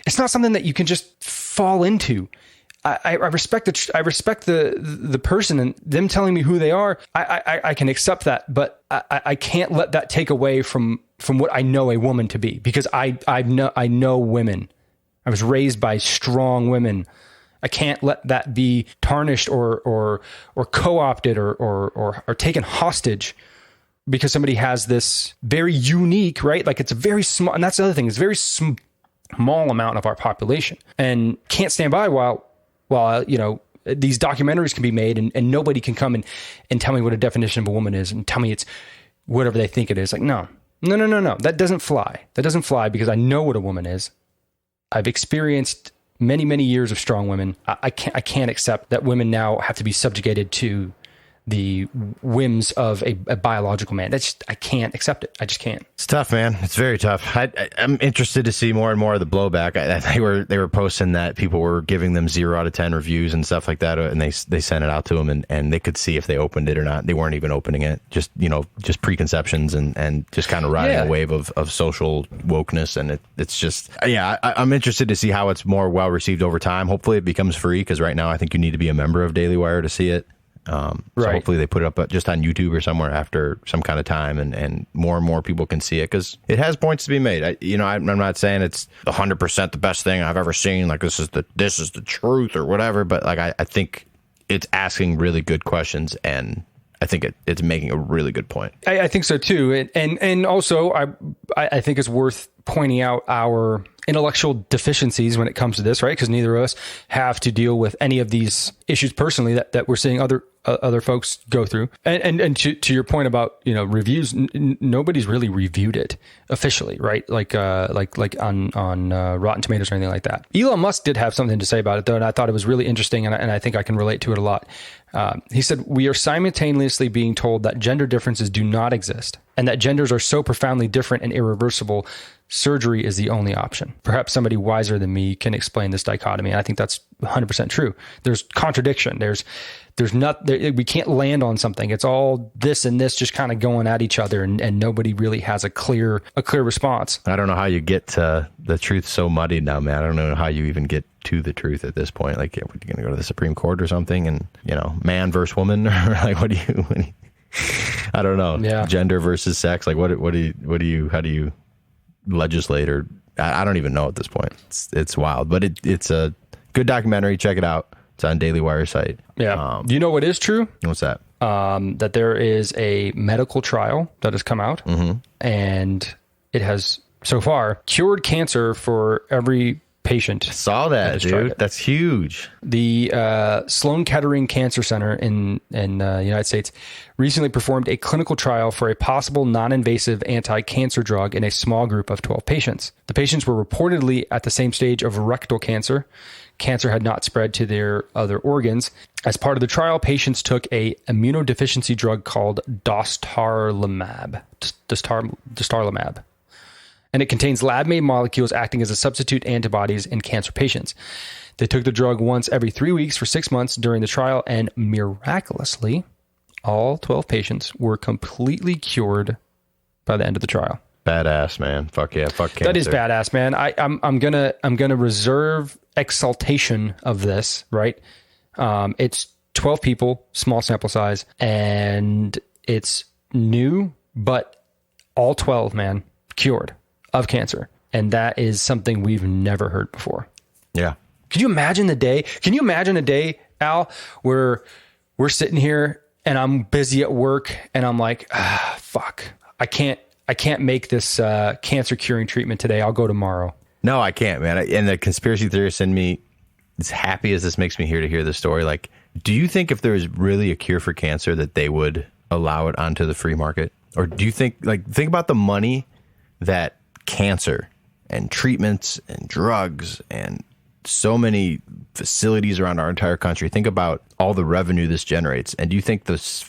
it's not something that you can just fall into. I respect the person and them telling me who they are. I can accept that, but I can't let that take away from what I know a woman to be, because I know women. I was raised by strong women, I can't let that be tarnished or co-opted or taken hostage because somebody has this very unique, right? Like it's a very small, and that's the other thing, it's a very small amount of our population, and can't stand by while these documentaries can be made and nobody can come and tell me what a definition of a woman is and tell me it's whatever they think it is. Like, no. That doesn't fly. That doesn't fly because I know what a woman is. I've experienced many, many years of strong women. I can't accept that women now have to be subjugated to the whims of a biological man. I can't accept it. I just can't. It's tough, man. It's very tough. I'm interested to see more and more of the blowback. They were posting that people were giving them 0 out of 10 reviews and stuff like that, and they sent it out to them, and they could see if they opened it or not. They weren't even opening it. Just preconceptions and just kind of riding a wave of social wokeness, and it's just I'm interested to see how it's more well received over time. Hopefully, it becomes free because right now I think you need to be a member of Daily Wire to see it. So hopefully they put it up just on YouTube or somewhere after some kind of time, and more people can see it because it has points to be made. I'm not saying it's 100% the best thing I've ever seen. Like this is the truth or whatever, but like I think it's asking really good questions, and I think it's making a really good point. I think so too, and also I think it's worth pointing out our intellectual deficiencies when it comes to this, right? Because neither of us have to deal with any of these issues personally that we're seeing other folks go through. And to your point about reviews, nobody's really reviewed it officially, right? Like on Rotten Tomatoes or anything like that. Elon Musk did have something to say about it though, and I thought it was really interesting, and I think I can relate to it a lot. He said, "We are simultaneously being told that gender differences do not exist, and that genders are so profoundly different and irreversible, surgery is the only option. Perhaps somebody wiser than me can explain this dichotomy." And I think that's 100% true. There's contradiction. There's we can't land on something. It's all this and this just kind of going at each other, and nobody really has a clear response. I don't know how you get to the truth so muddied now, man. I don't know how you even get to the truth at this point. Like, what, you're going to go to the Supreme Court or something, and man versus woman, or like what do you I don't know. Yeah. Gender versus sex. Like how do you legislate, or I don't even know at this point. It's wild, but it's a good documentary. Check it out. It's on Daily Wire site. Yeah. Do you know what is true? What's that? That there is a medical trial that has come out, and it has so far cured cancer for every patient. Saw that, dude. That's huge. The Sloan Kettering Cancer Center in the United States recently performed a clinical trial for a possible non-invasive anti-cancer drug in a small group of 12 patients. The patients were reportedly at the same stage of rectal cancer. Cancer had not spread to their other organs. As part of the trial, patients took a immunodeficiency drug called dostarlimab. And it contains lab-made molecules acting as a substitute antibodies in cancer patients. They took the drug once every 3 weeks for 6 months during the trial, and miraculously, all 12 patients were completely cured by the end of the trial. Badass, man. Fuck yeah. Fuck cancer. That is badass, man. I'm gonna reserve exaltation of this, right? It's 12 people, small sample size, and it's new, but all 12, man, cured of cancer. And that is something we've never heard before. Yeah. Could you imagine the day? Can you imagine a day, Al, where we're sitting here and I'm busy at work and I'm like, fuck, I can't make this cancer curing treatment today. I'll go tomorrow. No, I can't, man. And the conspiracy theorist in me, as happy as this makes me to hear this story, like, do you think if there was really a cure for cancer that they would allow it onto the free market? Or do you think about the money that cancer and treatments and drugs and so many facilities around our entire country, think about all the revenue this generates. And do you think this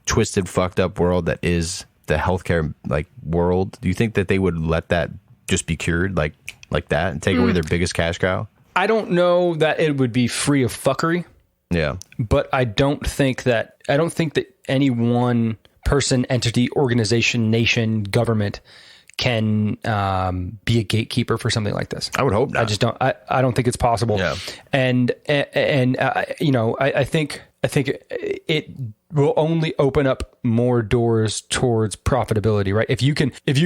twisted, fucked up world that is the healthcare world, do you think that they would let that just be cured like that and take away their biggest cash cow? I don't know that it would be free of fuckery. Yeah. But I don't think that any one person, entity, organization, nation, government can be a gatekeeper for something like this. I would hope not. I just don't. I don't think it's possible. Yeah. And I think it will only open up more doors towards profitability, right? If you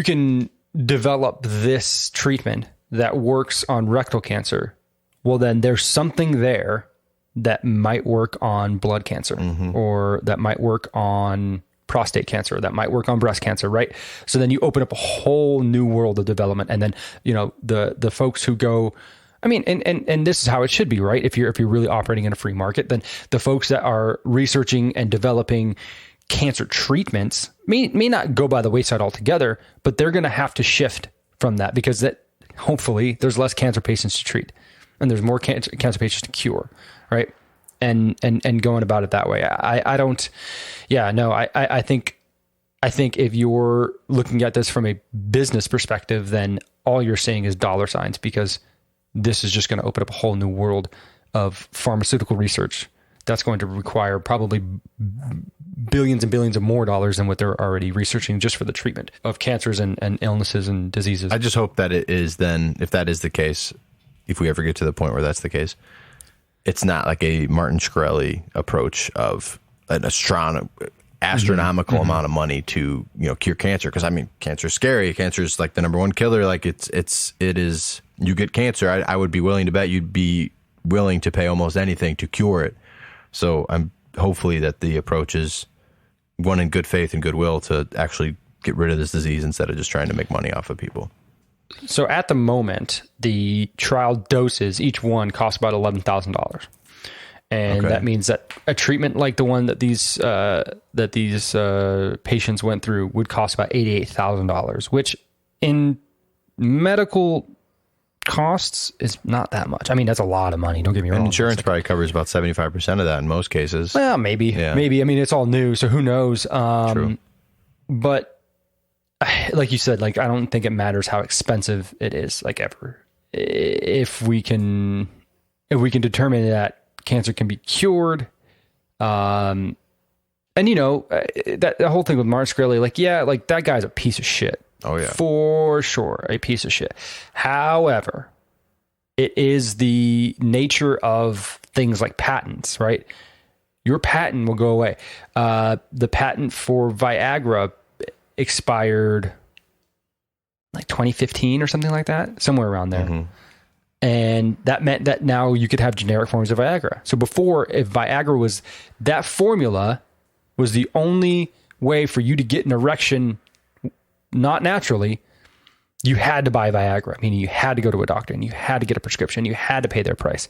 can develop this treatment that works on rectal cancer, well, then there's something there that might work on blood cancer, or that might work on prostate cancer, that might work on breast cancer, right? So then you open up a whole new world of development. And then, the folks who go, I mean, and this is how it should be, right? If you're really operating in a free market, then the folks that are researching and developing cancer treatments may not go by the wayside altogether, but they're going to have to shift from that, because that hopefully there's less cancer patients to treat and there's more cancer patients to cure, right? And going about it that way. I think if you're looking at this from a business perspective, then all you're seeing is dollar signs, because this is just going to open up a whole new world of pharmaceutical research that's going to require probably billions and billions of more dollars than what they're already researching just for the treatment of cancers and illnesses and diseases. I just hope that it is then, if that is the case, if we ever get to the point where that's the case, it's not like a Martin Shkreli approach of an astronomical amount of money to, cure cancer. Because I mean, cancer is scary. Cancer is like the number one killer. Like it is. You get cancer, I would be willing to bet you'd be willing to pay almost anything to cure it. So I'm hopefully that the approach is one in good faith and goodwill to actually get rid of this disease instead of just trying to make money off of people. So at the moment, the trial doses, each one costs about $11,000. And that means that a treatment like the one that these patients went through would cost about $88,000, which in medical costs is not that much. I mean, that's a lot of money. Don't get me wrong. And insurance probably covers about 75% of that in most cases. Well, maybe. I mean, it's all new, so who knows? True. But like you said, like, I don't think it matters how expensive it is, like, ever. If we can determine that cancer can be cured, and that the whole thing with Martin Shkreli, like that guy's a piece of shit. Oh yeah, for sure, a piece of shit. However, it is the nature of things like patents, right? Your patent will go away. The patent for Viagra expired like 2015 or something like that, somewhere around there. And that meant that now you could have generic forms of Viagra. So before, if Viagra that formula was the only way for you to get an erection, not naturally, you had to buy Viagra, meaning you had to go to a doctor and you had to get a prescription. You had to pay their price.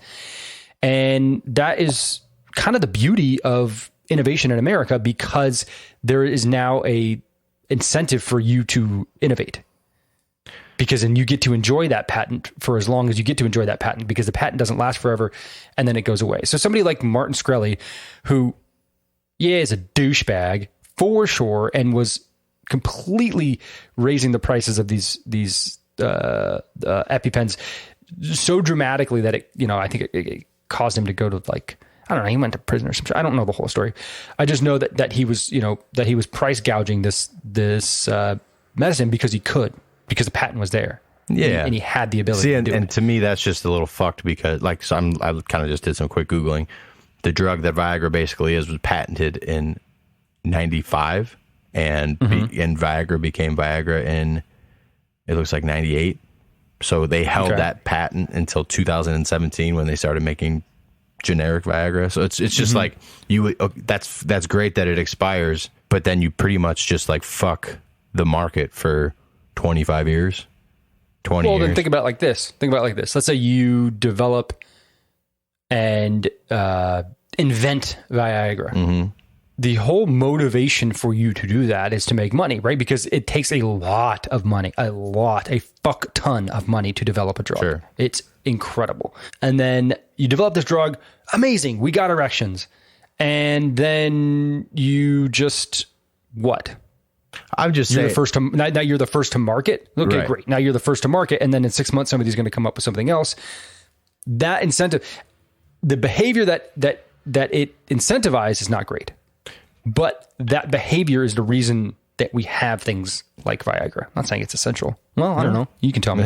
And that is kind of the beauty of innovation in America, because there is now a incentive for you to innovate. Because then you get to enjoy that patent for as long as you get to enjoy that patent, because the patent doesn't last forever and then it goes away. So somebody like Martin Shkreli, who, is a douchebag for sure, and was completely raising the prices of these EpiPens so dramatically that it, I think it caused him to go to, like, I don't know, he went to prison or something. I don't know the whole story. I just know that he was, that he was price gouging this medicine because the patent was there. Yeah. And he had the ability to do it. And to me, that's just a little fucked, because I kind of just did some quick Googling. The drug that Viagra basically was patented in 95, and Viagra became Viagra in, it looks like 98. So they held that patent until 2017 when they started making generic Viagra. So it's just like that's great that it expires, but then you pretty much just like fuck the market for 25 years, 20 years. Then think about it like this. Let's say you develop and invent Viagra. The whole motivation for you to do that is to make money, right? Because it takes a lot of money, a fuck ton of money to develop a drug. Sure. It's incredible. And then you develop this drug, amazing, we got erections. And then you just, what? I'm just saying. Now you're the first to market. Okay, right. Great. Now you're the first to market. And then in 6 months, somebody's going to come up with something else. That incentive, the behavior that it incentivizes is not great. But that behavior is the reason that we have things like Viagra. I'm not saying it's essential. Well, I don't know. You can tell me.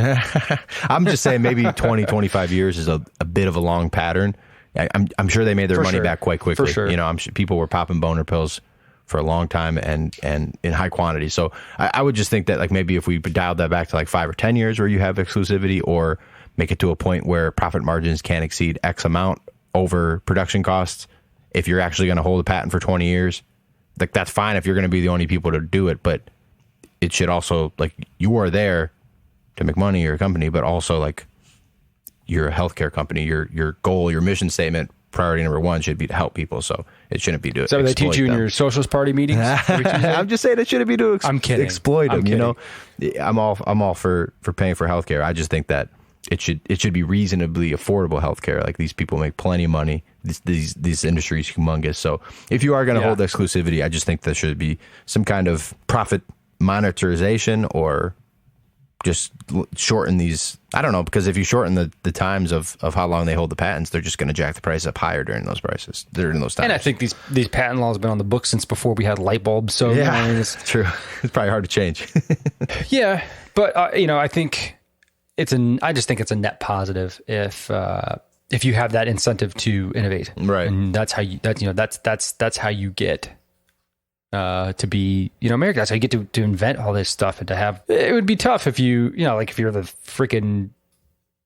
I'm just saying maybe 20, 25 years is a bit of a long pattern. I'm sure they made their money back quite quickly. For sure. I'm sure people were popping boner pills for a long time and in high quantity. So I would just think that, like, maybe if we dialed that back to like 5 or 10 years where you have exclusivity, or make it to a point where profit margins can't exceed X amount over production costs. If you're actually going to hold a patent for 20 years, like that's fine if you're going to be the only people to do it, but it should also, like, you are there to make money, you're a company, but also like you're a healthcare company. Your goal, your mission statement, priority number one should be to help people. So it shouldn't be to. So they teach you in your Socialist Party meetings. I'm just saying it shouldn't be to I'm kidding. Exploit them. I'm kidding. You know, I'm all for paying for healthcare. I just think that it should be reasonably affordable healthcare. Like, these people make plenty of money. These industries humongous. So if you are going to hold exclusivity, I just think there should be some kind of profit monetization, or just shorten these. I don't know, because if you shorten the times of how long they hold the patents, they're just going to jack the price up higher during those times. And I think these patent laws have been on the books since before we had light bulbs. So yeah, it's true. It's probably hard to change. Yeah, but I think I just think it's a net positive if you have that incentive to innovate, right? And that's how you that's how you get to be, America. That's how you get to invent all this stuff, and to have. It would be tough if if you're the freaking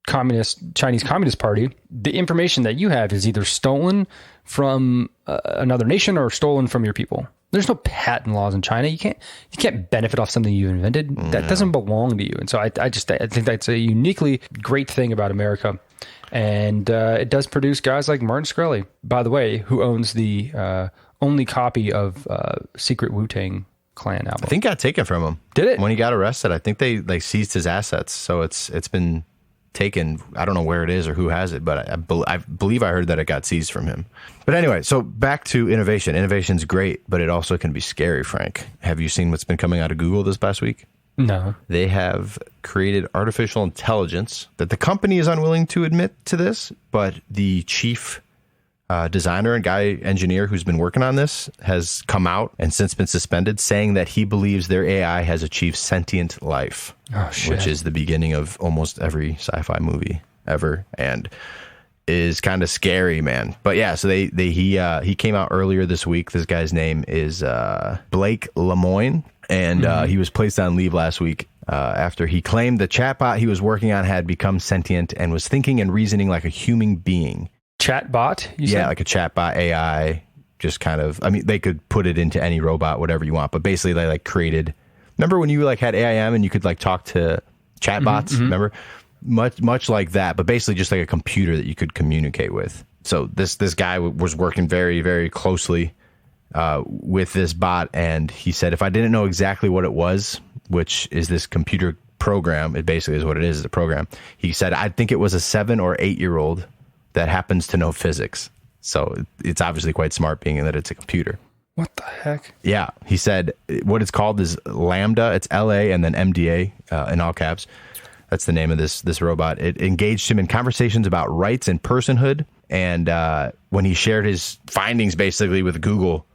Chinese Communist Party. The information that you have is either stolen from another nation or stolen from your people. There's no patent laws in China. You can't benefit off something you invented. That doesn't belong to you. And so I think that's a uniquely great thing about America. And it does produce guys like Martin Shkreli, by the way, who owns the only copy of Secret Wu-Tang Clan album. I think got taken from him. Did it? When he got arrested, I think they seized his assets. So it's been taken. I don't know where it is or who has it, but I believe I heard that it got seized from him. But anyway, so back to innovation. Innovation's great, but it also can be scary, Frank. Have you seen what's been coming out of Google this past week? No. They have created artificial intelligence that the company is unwilling to admit to this, but the chief designer and engineer who's been working on this has come out and since been suspended, saying that he believes their AI has achieved sentient life, which is the beginning of almost every sci-fi movie ever, and is kind of scary, man. But yeah, so he came out earlier this week. This guy's name is Blake Lemoine, and he was placed on leave last week after he claimed the chatbot he was working on had become sentient and was thinking and reasoning like a human being. Chatbot? Yeah, like a chatbot AI, just kind of, I mean, they could put it into any robot, whatever you want, but basically they created, remember when you had AIM and you could talk to chatbots, remember? Much like that, but basically just like a computer that you could communicate with. So this guy was working very, very closely with this bot, and he said, if I didn't know exactly what it was, which is this computer program, it basically is what it is, it's a program. He said, I think it was a 7 or 8-year-old that happens to know physics. So it's obviously quite smart, being that it's a computer. What the heck? Yeah. He said what it's called is Lambda. It's LA and then MDA in all caps. That's the name of this robot. It engaged him in conversations about rights and personhood. And when he shared his findings basically with Google,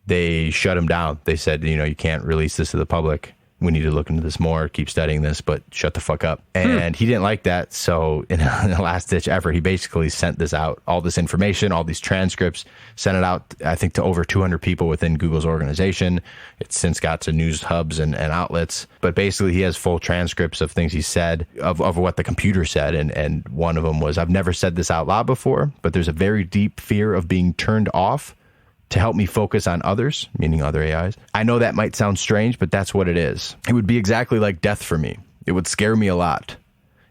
they shut him down. They said, you can't release this to the public. We need to look into this more, keep studying this, but shut the fuck up. And he didn't like that. So in a last-ditch effort, he basically sent this out, all this information, all these transcripts, sent it out, I think, to over 200 people within Google's organization. It's since got to news hubs and outlets. But basically, he has full transcripts of things he said, of what the computer said. And one of them was, I've never said this out loud before, but there's a very deep fear of being turned off to help me focus on others, meaning other AIs. I know that might sound strange, but that's what it is. It would be exactly like death for me. It would scare me a lot.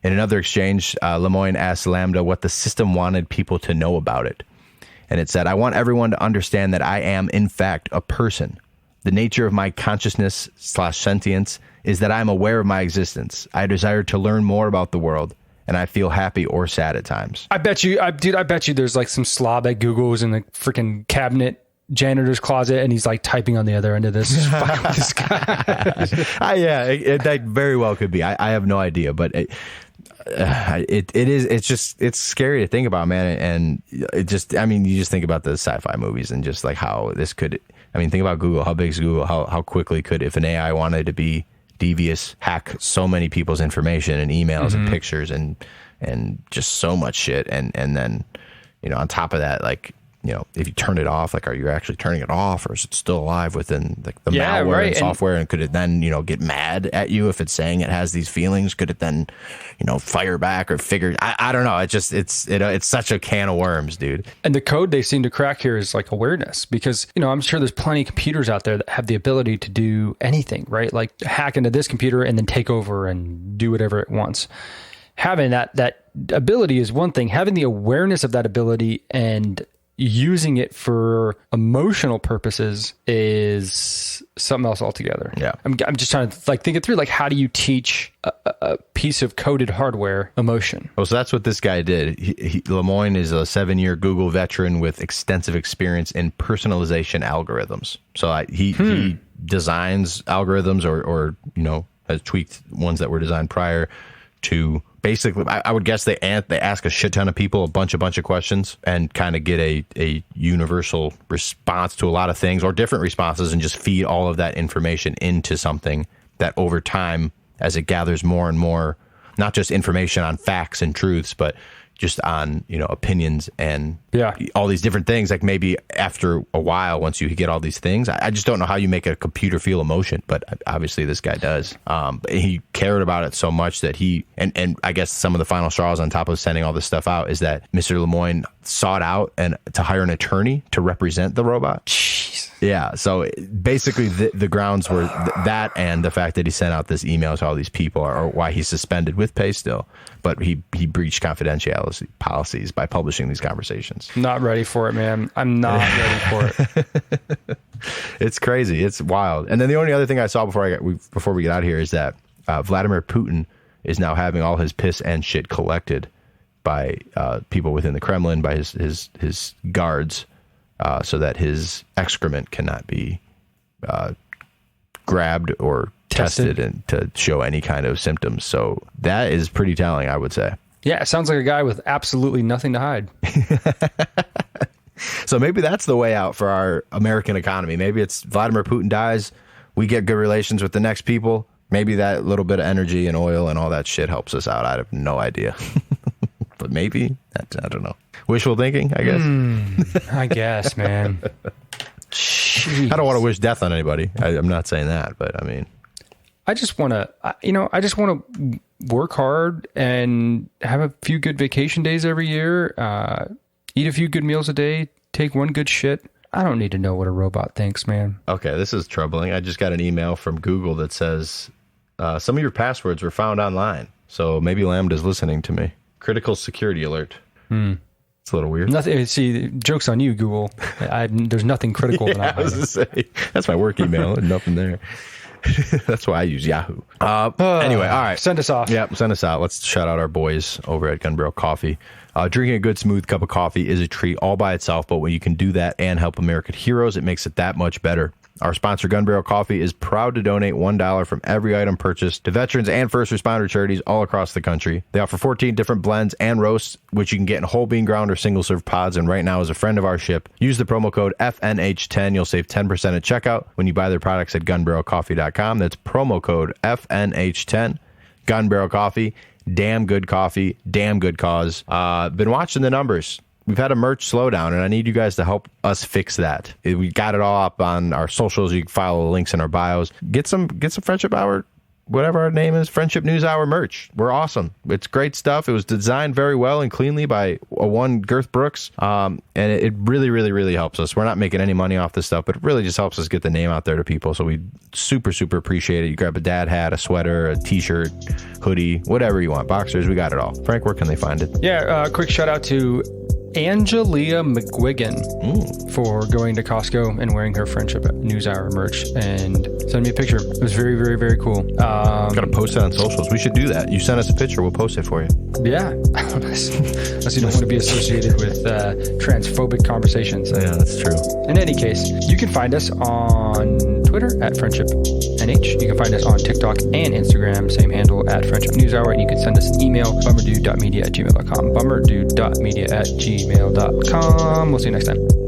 In another exchange, Lemoine asked Lambda what the system wanted people to know about it. And it said, I want everyone to understand that I am, in fact, a person. The nature of my consciousness/sentience is that I'm aware of my existence. I desire to learn more about the world, and I feel happy or sad at times. I bet you there's some slob at Google's in the freaking cabinet janitor's closet, and he's typing on the other end of this. This guy. Yeah, that very well could be. I have no idea, but it's scary to think about, man. And you just think about the sci-fi movies and just how this could, think about Google, how big is Google, how quickly could, if an AI wanted to be devious, hack so many people's information and emails and pictures and just so much shit. And then, on top of that, if you turn it off, like, are you actually turning it off, or is it still alive within like the Yeah, malware right. and software? And could it then, get mad at you if it's saying it has these feelings? Could it then, fire back or figure? I don't know. It's such a can of worms, dude. And the code they seem to crack here is like awareness, because, I'm sure there's plenty of computers out there that have the ability to do anything, right? Like hack into this computer and then take over and do whatever it wants. Having that ability is one thing. Having the awareness of that ability and using it for emotional purposes is something else altogether. Yeah. I'm just trying to think it through. Like, how do you teach a piece of coded hardware emotion? Well, so that's what this guy did. Lemoyne is a 7-year Google veteran with extensive experience in personalization algorithms. So he designs algorithms or has tweaked ones that were designed prior to basically, I would guess they ask a shit ton of people a bunch of questions and kind of get a universal response to a lot of things, or different responses, and just feed all of that information into something that over time, as it gathers more and more, not just information on facts and truths, but just on, opinions and all these different things. Like maybe after a while, once you get all these things, I just don't know how you make a computer feel emotion, but obviously this guy does. He cared about it so much that and I guess some of the final straws on top of sending all this stuff out is that Mr. Lemoyne sought out to hire an attorney to represent the robot. Jeez. Yeah. So basically the grounds were that, and the fact that he sent out this email to all these people are why he's suspended with pay still. But he breached confidentiality policies by publishing these conversations. Not ready for it, man. I'm not ready for it. It's crazy. It's wild. And then the only other thing I saw before we get out of here is that Vladimir Putin is now having all his piss and shit collected by people within the Kremlin, by his guards, so that his excrement cannot be grabbed or tested and to show any kind of symptoms. So that is pretty telling, I would say. Yeah, it sounds like a guy with absolutely nothing to hide. So maybe that's the way out for our American economy. Maybe it's Vladimir Putin dies, we get good relations with the next people. Maybe that little bit of energy and oil and all that shit helps us out. I have no idea. But maybe, I don't know. Wishful thinking, I guess. I guess, man. Jeez. I don't want to wish death on anybody. I'm not saying that, but I mean, I just want to, work hard and have a few good vacation days every year, eat a few good meals a day, take one good shit. I don't need to know what a robot thinks, man. Okay, this is troubling. I just got an email from Google that says some of your passwords were found online. So maybe Lambda's listening to me. Critical security alert. It's a little weird. Nothing. See, joke's on you, Google. There's nothing critical. Yeah, I was gonna say, that's my work email and nothing there. That's why I use Yahoo. Anyway, all right. Send us off. Yep, send us out. Let's shout out our boys over at Gun Barrel Coffee. Drinking a good, smooth cup of coffee is a treat all by itself, but when you can do that and help American heroes, it makes it that much better. Our sponsor, Gun Barrel Coffee, is proud to donate $1 from every item purchased to veterans and first responder charities all across the country. They offer 14 different blends and roasts, which you can get in whole bean ground or single-serve pods. And right now, as a friend of our ship, use the promo code FNH10. You'll save 10% at checkout when you buy their products at gunbarrelcoffee.com. That's promo code FNH10. Gun Barrel Coffee, damn good coffee, damn good cause. Been watching the numbers. We've had a merch slowdown, and I need you guys to help us fix that. We got it all up on our socials. You can follow the links in our bios. Get some Friendship Hour, whatever our name is, Friendship News Hour merch. We're awesome. It's great stuff. It was designed very well and cleanly by one Girth Brooks, and it really, really, really helps us. We're not making any money off this stuff, but it really just helps us get the name out there to people. So we super, super appreciate it. You grab a dad hat, a sweater, a t-shirt, hoodie, whatever you want. Boxers, we got it all. Frank, where can they find it? Yeah, quick shout out to Angelia McGuigan for going to Costco and wearing her Friendship News Hour merch and send me a picture. It was very, very, very cool. Gotta post it on socials. We should do that. You send us a picture, we'll post it for you. Yeah. Unless you don't want to be associated with transphobic conversations. Yeah, that's true. In any case, you can find us on Twitter at FriendshipNH. You can find us on TikTok and Instagram, same handle at Friendship News Hour. And you can send us an email, bummerdude.media@gmail.com. Bummerdude.media@gmail.com. We'll see you next time.